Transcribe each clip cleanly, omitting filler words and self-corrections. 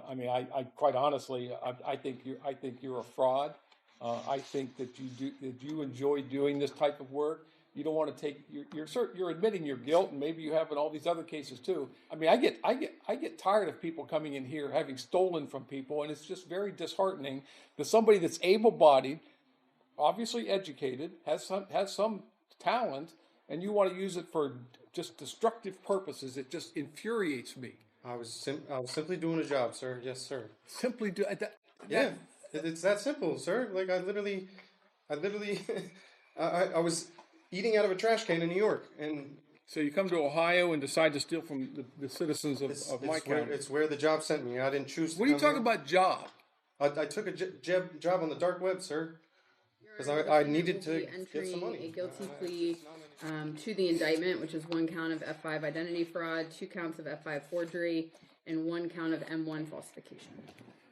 I mean, I quite honestly, I think you're a fraud. I think that you enjoy doing this type of work. You don't want to take, you're admitting your guilt, and maybe you have in all these other cases too. I mean, I get tired of people coming in here having stolen from people, and it's just very disheartening that somebody that's able-bodied, obviously educated, has some talent, and you want to use it for just destructive purposes. It just infuriates me. I was simply doing a job, sir. Yes, sir. Simply do that. Yeah, it's that simple, sir. Like I literally, I was eating out of a trash can in New York, and So you come to Ohio and decide to steal from the citizens of my county. it's where the job sent me. I didn't choose to What are you come talking here. about, job? I took a job on the dark web, sir, because I needed to get some money. A guilty plea to the indictment, which is 1 count of F5 identity fraud, 2 counts of F5 forgery, and 1 count of M1 falsification.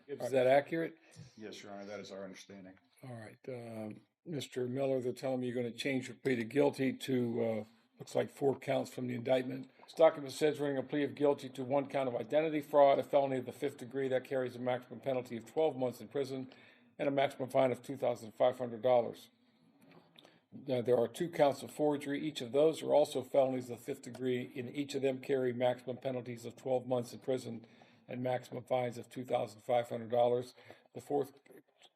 Is that accurate? Yes, Your Honor, that is our understanding. All right. Mr. Miller, they're telling me you're going to change your plea to guilty to, looks like 4 counts from the indictment. This document says we're going to plea of guilty to 1 count of identity fraud, a felony of the 5th degree. That carries a maximum penalty of 12 months in prison and a maximum fine of $2,500. There are 2 counts of forgery. Each of those are also felonies of the 5th degree, and each of them carry maximum penalties of 12 months in prison and maximum fines of $2,500. The 4th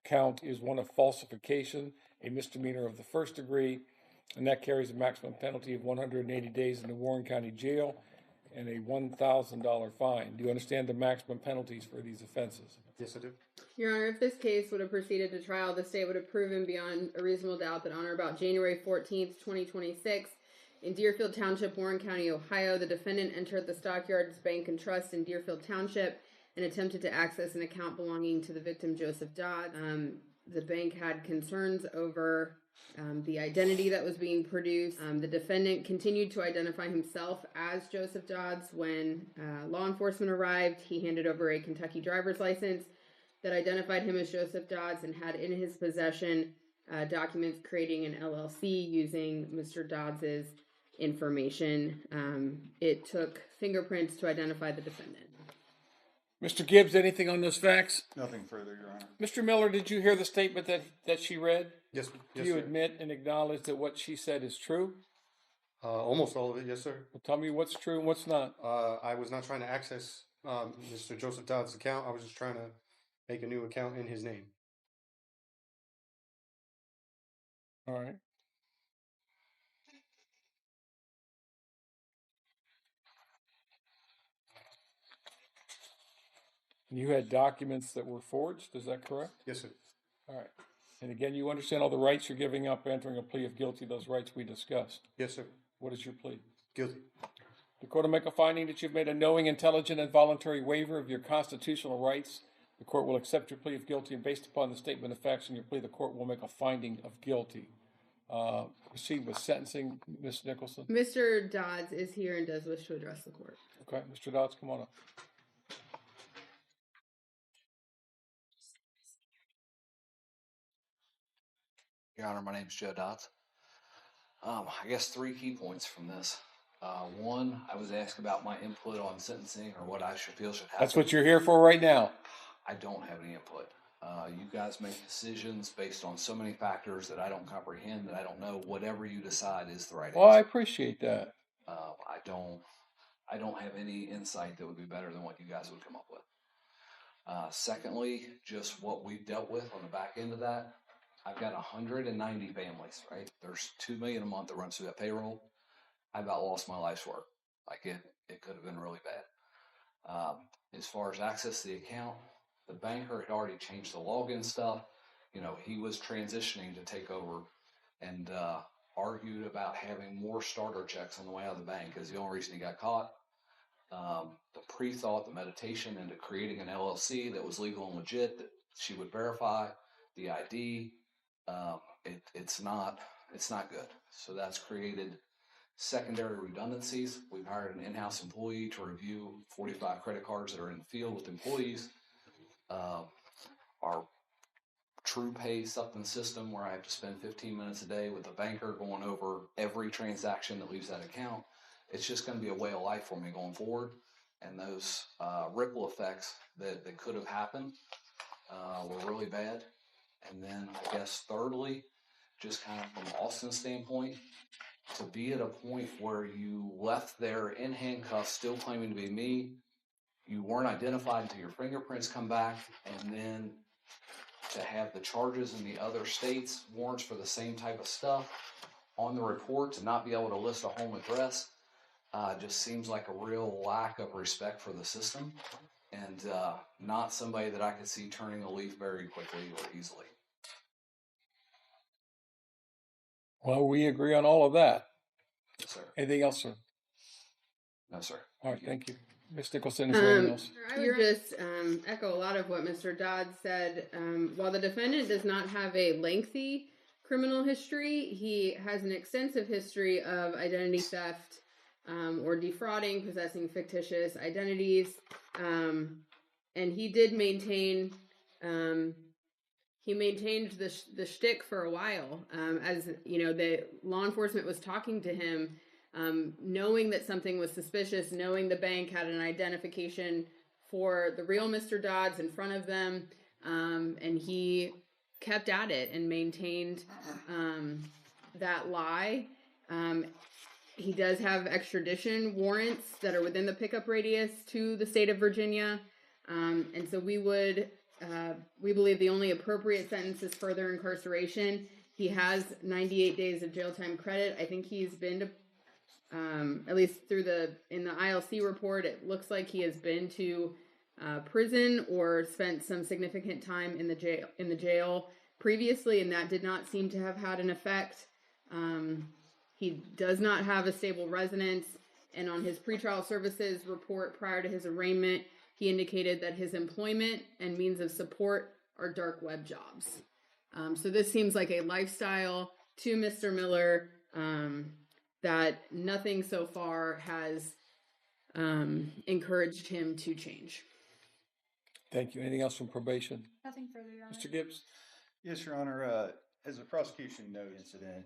count is one of falsification, a misdemeanor of the 1st degree, and that carries a maximum penalty of 180 days in the Warren County Jail and a $1,000 fine. Do you understand the maximum penalties for these offenses? Yes, I do. Your Honor, if this case would have proceeded to trial, the state would have proven beyond a reasonable doubt that on or about January 14th, 2026, in Deerfield Township, Warren County, Ohio, the defendant entered the Stockyards Bank and Trust in Deerfield Township and attempted to access an account belonging to the victim, Joseph Dodd. The bank had concerns over the identity that was being produced. The defendant continued to identify himself as Joseph Dodds. When law enforcement arrived, he handed over a Kentucky driver's license that identified him as Joseph Dodds and had in his possession documents creating an LLC using Mr. Dodds' information. It took fingerprints to identify the defendant. Mr. Gibbs, anything on those facts? Nothing further, Your Honor. Mr. Miller, did you hear the statement that she read? Yes, Do you sir. admit and acknowledge that what she said is true? Almost all of it, yes, sir. Well, tell me what's true and what's not. I was not trying to access Mr. Joseph Dodd's account. I was just trying to make a new account in his name. All right. You had documents that were forged, is that correct? Yes, sir. All right. And again, you understand all the rights you're giving up entering a plea of guilty, those rights we discussed. Yes, sir. What is your plea? Guilty. The court will make a finding that you've made a knowing, intelligent, and voluntary waiver of your constitutional rights. The court will accept your plea of guilty, and based upon the statement of facts in your plea, the court will make a finding of guilty. Proceed with sentencing, Ms. Nicholson. Mr. Dodds is here and does wish to address the court. Okay, Mr. Dodds, come on up. Your Honor, my name is Joe Dodds. I guess 3 key points from this. One, I was asked about my input on sentencing or what I should happen. That's what you're here for right now. I don't have any input. You guys make decisions based on so many factors that I don't comprehend, that I don't know. Whatever you decide is the right Well, I answer. appreciate that. I don't have any insight that would be better than what you guys would come up with. Secondly, just what we've dealt with on the back end of that. I've got 190 families, right? There's $2 million a month that runs through that payroll. I about lost my life's work. Like it could have been really bad. As far as access to the account, the banker had already changed the login stuff. You know, he was transitioning to take over and argued about having more starter checks on the way out of the bank is the only reason he got caught. The pre-thought, the meditation into creating an LLC that was legal and legit, that she would verify the ID. It's not good. So that's created secondary redundancies. We've hired an in-house employee to review 45 credit cards that are in the field with employees. Our True Pay something system, where I have to spend 15 minutes a day with a banker going over every transaction that leaves that account. It's just going to be a way of life for me going forward. and those ripple effects that could have happened were really bad. And then I guess thirdly, just kind of from Austin's standpoint, to be at a point where you left there in handcuffs, still claiming to be me, you weren't identified until your fingerprints come back, and then to have the charges in the other states, warrants for the same type of stuff on the report, to not be able to list a home address, just seems like a real lack of respect for the system, and not somebody that I could see turning a leaf very quickly or easily. Well, we agree on all of that. Yes, sir. Anything else, sir? No, sir. All right, thank you. Ms. Nicholson, is there anything else? I would just echo a lot of what Mr. Dodd said. While the defendant does not have a lengthy criminal history, he has an extensive history of identity theft or defrauding, possessing fictitious identities, and he did maintain. He maintained the shtick for a while, as you know, the law enforcement was talking to him, knowing that something was suspicious, knowing the bank had an identification for the real Mr. Dodds in front of them, and he kept at it and maintained that lie. He does have extradition warrants that are within the pickup radius to the state of Virginia, and so we believe the only appropriate sentence is further incarceration. He has 98 days of jail time credit. I think he's been to, at least in the ILC report, it looks like he has been to prison or spent some significant time in the jail previously, and that did not seem to have had an effect. He does not have a stable residence, and on his pretrial services report prior to his arraignment, he indicated that his employment and means of support are dark web jobs. So this seems like a lifestyle to Mr. Miller that nothing so far has encouraged him to change. Thank you. Anything else from probation? Nothing further, Your Honor. Mr. Gibbs? Yes, Your Honor. As a prosecution note incident,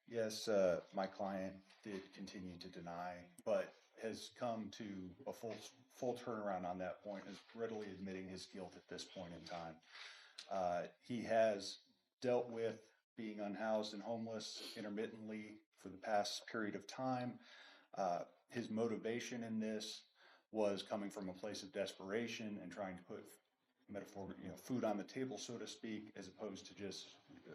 yes, my client did continue to deny, but has come to a full turnaround on that point, is readily admitting his guilt at this point in time. He has dealt with being unhoused and homeless intermittently for the past period of time. His motivation in this was coming from a place of desperation and trying to put food on the table, so to speak, as opposed to just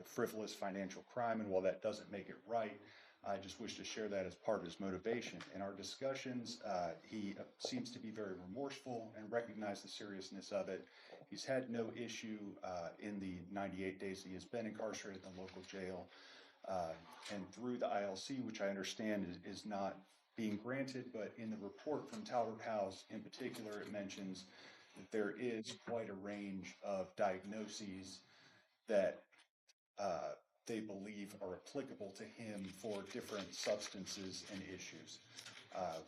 frivolous financial crime. And while that doesn't make it right, I just wish to share that as part of his motivation. In our discussions, he seems to be very remorseful and recognize the seriousness of it. He's had no issue in the 98 days he has been incarcerated in the local jail. And through the ILC, which I understand is not being granted, but in the report from Talbot House in particular, it mentions that there is quite a range of diagnoses that they believe are applicable to him for different substances and issues.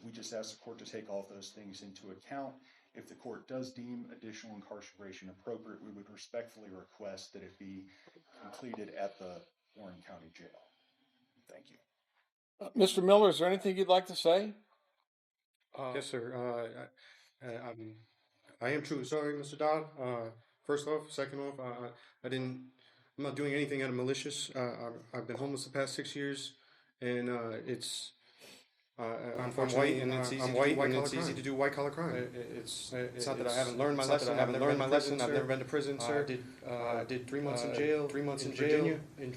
We just ask the court to take all of those things into account. If the court does deem additional incarceration appropriate, we would respectfully request that it be completed at the Warren County Jail. Thank you. Mr. Miller, is there anything you'd like to say? Yes, sir. I am truly sorry, Mr. Dodd. First off, second off, I'm not doing anything out of malicious. I've been homeless the past 6 years, and I'm white, and it's easy to do white collar crime. It's not that I haven't learned my lesson. I've never been to prison, sir. I did 3 months in jail. 3 months in Virginia. And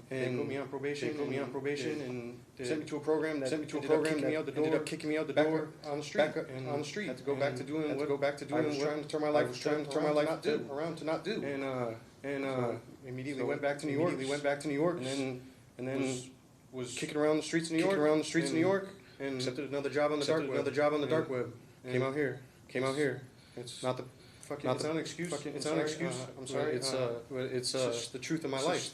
they put me on probation. And sent me to a program that ended up kicking me out the door on the street. On the street. Had to go back to doing what I was trying to turn my life around to not do. And immediately went back to New York. And then was kicking around the streets of New York, and accepted another job on the dark web. Came out here. It's not an excuse. It's not an excuse. I'm sorry. It's just the truth of my life.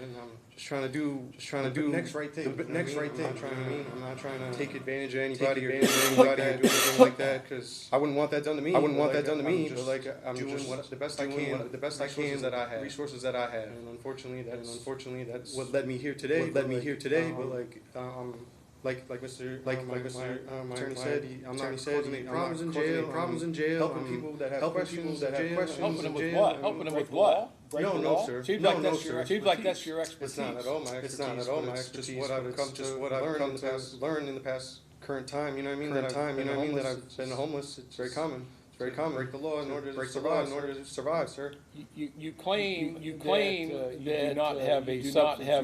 And I'm just trying to do the next right thing. I'm not trying to take advantage of anybody or do anything like that, because I wouldn't want that done to me. But like I'm doing the best I can that I have. Resources that I have. And unfortunately, that's what led me here today. But like like Mr. attorney said, I'm not causing problems in jail, helping people that have questions, Helping them with what? Helping them with what? No, sir. Seems No, like no, that's sir. your, seems like that's your expertise. It's not at all my expertise. It's not at all my expertise. Just what I've come to learn in the past current time. You know what I mean? That I've been homeless. It's very common. It's very common. Break the law in order to survive. In order to survive, sir. You claim that you do not have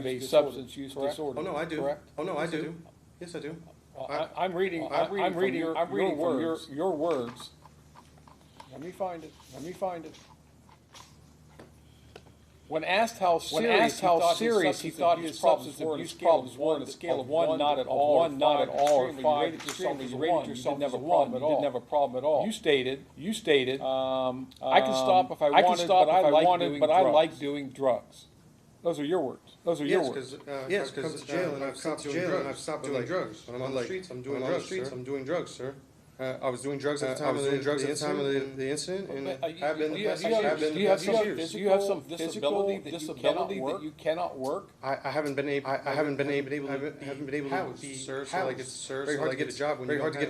a substance use disorder. Oh no, I do. Correct? Oh no, I do. Yes, I do. I'm reading from your words. Let me find it. When asked how serious he thought his substance abuse problems were on a scale of 1, not at all, or 5, you rated yourself as a 1, but you didn't have a problem at all. You stated, I can stop if I wanted, but I like doing drugs. Those are your words. Yes, because I've come to jail and I've stopped doing drugs. When I'm on the streets, I'm doing drugs, sir. I was doing drugs at the time of the incident, and have been. Do you have some disability that you cannot work? I haven't been able to be, sir. So like it's very hard to get a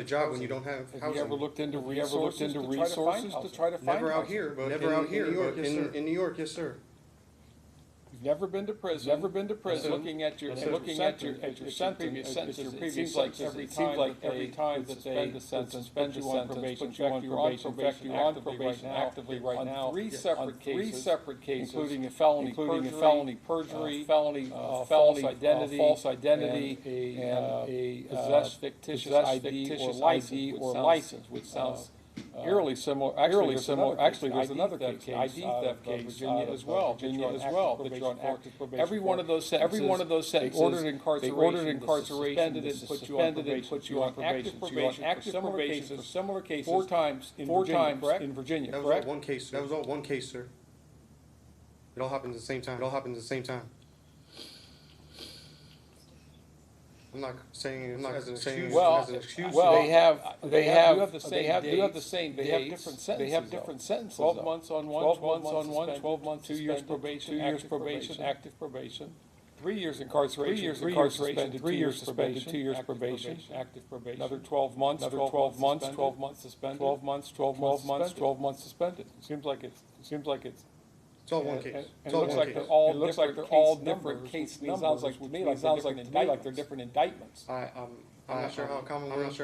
job when you don't have housing. Have you ever looked into resources to try to find Never out here, but in New York, yes, sir. Never been to prison. Looking at your previous sentences, it seems like every time that they suspend you on probation, put you on probation actively right now on three separate cases, including a felony perjury, false identity, and a possessed fictitious ID or license, which sounds eerily similar. Actually, there's another case, ID theft case, Virginia as well. That you're on active probation. Every one of those sentences, they ordered incarceration, suspended it, put you on active probation for similar cases, 4 times in Virginia. That was all one case. That was all one case, sir. It all happened at the same time. I'm not saying as an excuse. Well, they have the same. They have different sentences. 12 months on one, 12 months, 2 years probation, active probation. 3 years incarceration, 3 years suspended, 3 years suspended, 2 years probation, active probation. Another 12 months, 12 months suspended, 12 months suspended. Seems like it's. It's all one case. It looks like they're all different case numbers. Sounds like to me like they're different indictments. I'm not sure how Commonwealth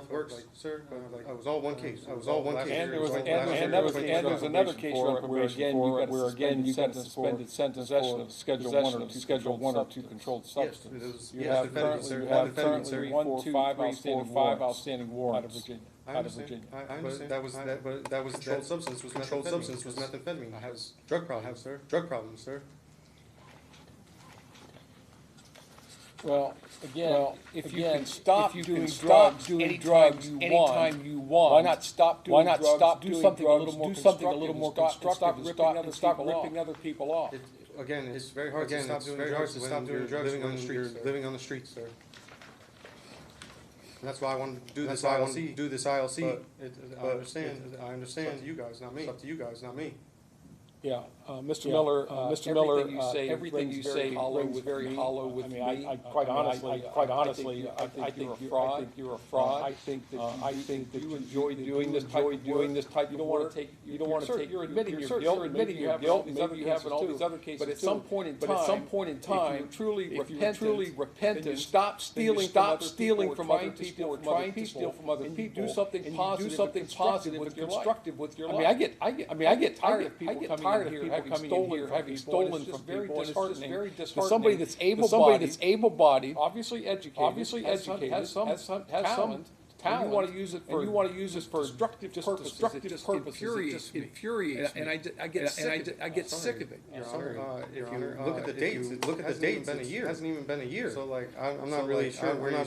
works, sir. Like, it was all one case. And there's another case where again you got a suspended sentence for Schedule 1 or 2 controlled substance. You have currently 1, 2, 3, 4 outstanding warrants out of Virginia. I understand. But that was controlled substance was methamphetamine. I have drug problems, sir. Well, if you can stop doing drugs anytime you want, why not stop doing drugs? Do something a little more constructive. Stop ripping other people off. Again, it's very hard to stop doing drugs when you're living on the streets, sir. And that's why I want to do this ILC. But I understand. It's up to you guys, not me. Yeah, Mr. Miller, everything you say rings very hollow with me. I quite honestly, I think you're a fraud. I think that you enjoy doing this type of you don't want to take. You're admitting your guilt. Maybe you have in all these other cases. But at some point in time, if you're truly repentant, and stop stealing from other people, trying to steal from other people, do something positive, constructive with your life. I mean, I get tired of people coming having stolen from people. It's just very disheartening. Somebody that's able-bodied, obviously educated, has some talent. You want to use it for destructive purposes. It infuriates me. And I get sick of it. Your Honor, if you look at the dates, it hasn't even been a year. So like, I'm not really sure where you're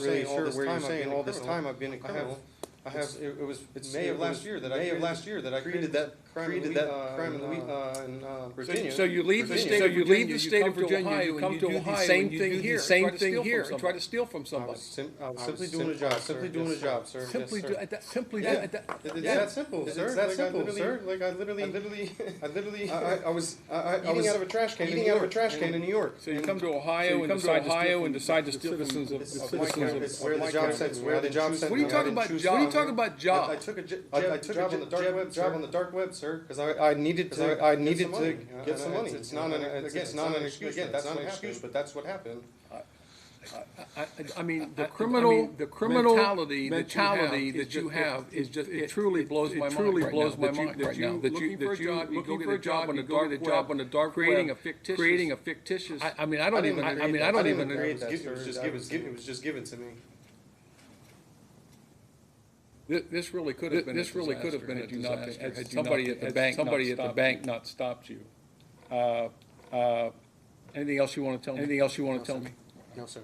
saying all this time I've been a criminal. I have, it's May of last year that I created that crime in Virginia. So you leave the state of Virginia, you come to Ohio, and you do the same thing here, and try to steal from I somebody. was simply doing a job, sir. Simply do, It's that simple, sir. It's that simple, sir. Like I literally, I was eating out of a trash can in New York. So you come to Ohio and decide to steal from citizens of my county. It's where the job sent me. What are you talking about job? What are you talking about job? I took a job on the dark web, sir, because I needed to get some money. It's not an excuse. Again, that's not an excuse, but that's what happened. I mean, the criminal mentality that you have is just, it truly blows my mind right now. That you looking for a job on the dark web, creating a fictitious. I mean, I don't even create that. It was just given to me. This really could have been a disaster had somebody at the bank not stopped you. Anything else you want to tell me? No, sir.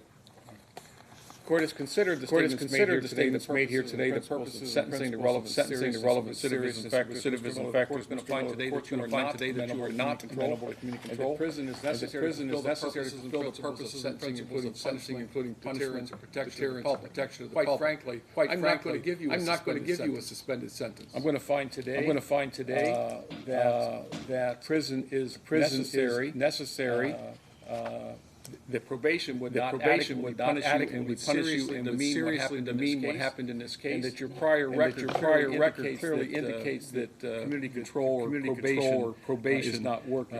Court has considered the statements made here today, the purposes of sentencing, the relevant citizens and factors. Going to find today that you are not amenable to community control. And prison is necessary to fulfill the purposes of sentencing, including deterrence and protection of the public. Quite frankly, I'm not going to give you a suspended sentence. I'm going to find today that prison is necessary. The probation would not adequately punish you and would seriously demean what happened in this case, and that your prior record clearly indicates that community control or probation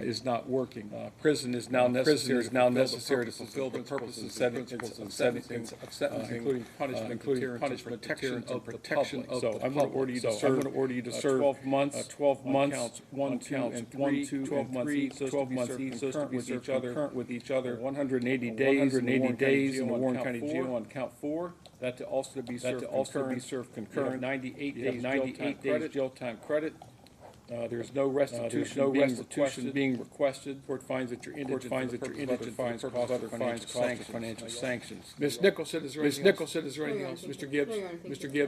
is not working. Prison is now necessary to fulfill the purposes of sentencing, including punishment, deterrence, and protection of the public. So I'm going to order you to serve 12 months, 12 and 3, 12 months each, concurrent with each other. 180 days in the Warren County Jail on count 4. That to also be served concurrent. 98 days jail time credit. There's no restitution being requested. Court finds that you're indigent fines, other financial sanctions. Ms. Nicholson, is there anything else? Mr. Gibbs?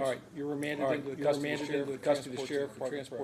All right, you're remanded into the custody of the sheriff for transport.